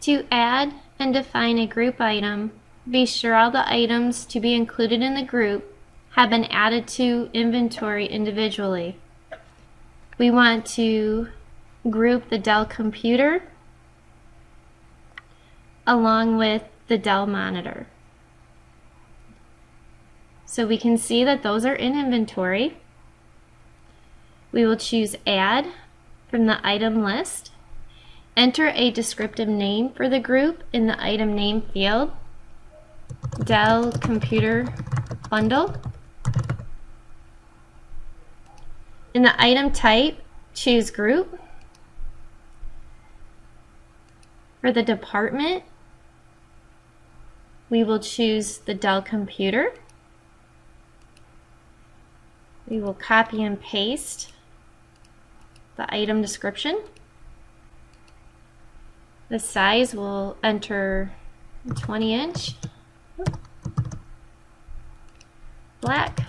To add and define a group item, be sure all the items to be included in the group have been added to inventory individually. We want to group the Dell computer along with the Dell monitor. So we can see that those are in inventory. We will choose Add from the item list. Enter a descriptive name for the group in the item name field. Dell Computer Bundle. In the item type, choose Group. For the department, we will choose the Dell Computer. We will copy and paste the item description. The size will enter 20-inch. Black.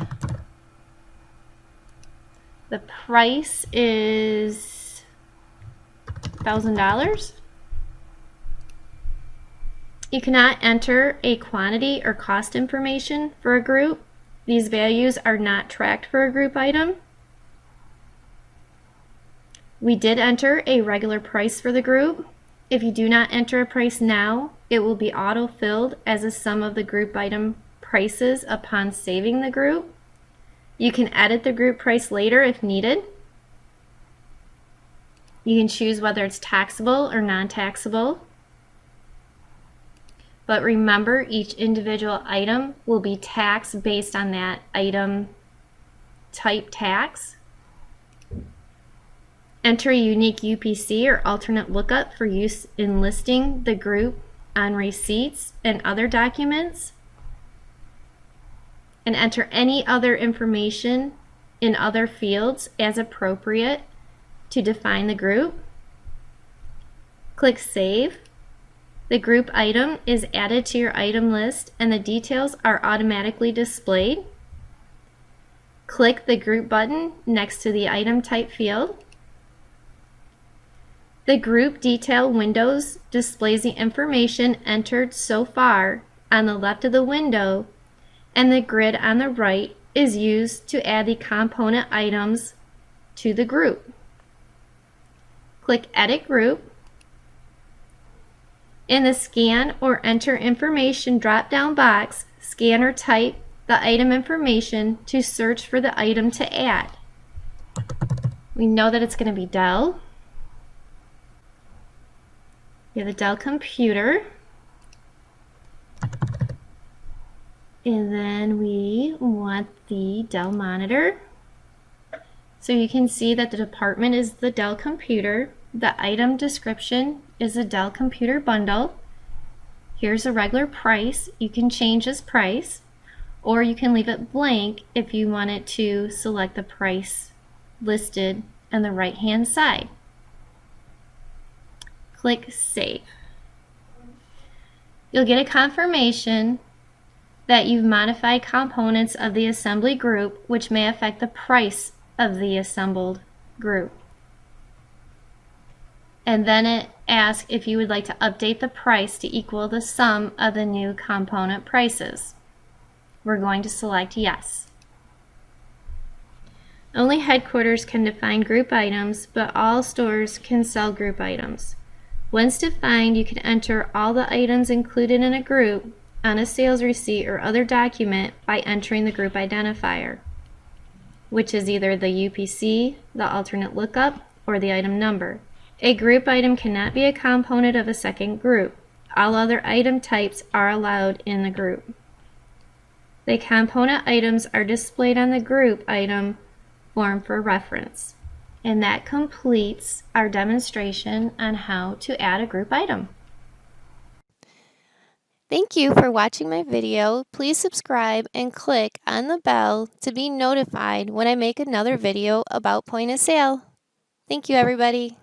The price is $1,000. You cannot enter a quantity or cost information for a group. These values are not tracked for a group item. We did enter a regular price for the group. If you do not enter a price now, it will be auto-filled as a sum of the group item prices upon saving the group. You can edit the group price later if needed. You can choose whether it's taxable or non-taxable. But remember, each individual item will be taxed based on that item type tax. Enter a unique UPC or alternate lookup for use in listing the group on receipts and other documents. And enter any other information in other fields as appropriate to define the group. Click Save. The group item is added to your item list and the details are automatically displayed. Click the Group button next to the item type field. The Group Detail windows displays the information entered so far on the left of the window, and the grid on the right is used to add the component items to the group. Click Edit Group. In the Scan or Enter Information drop-down box, scan or type the item information to search for the item to add. We know that it's going to be Dell. We have the Dell computer. And then we want the Dell monitor. So you can see that the department is the Dell computer. The item description is a Dell computer bundle. Here's a regular price. You can change this price, or you can leave it blank if you wanted to select the price listed on the right hand side. Click Save. You'll get a confirmation that you've modified components of the assembly group which may affect the price of the assembled group. And then it asks if you would like to update the price to equal the sum of the new component prices. We're going to select Yes. Only headquarters can define group items, but all stores can sell group items. Once defined, you can enter all the items included in a group on a sales receipt or other document by entering the group identifier, which is either the UPC, the alternate lookup, or the item number. A group item cannot be a component of a second group. All other item types are allowed in the group. The component items are displayed on the group item form for reference. And that completes our demonstration on how to add a group item. Thank you for watching my video. Please subscribe and click on the bell to be notified when I make another video about point of sale. Thank you, everybody.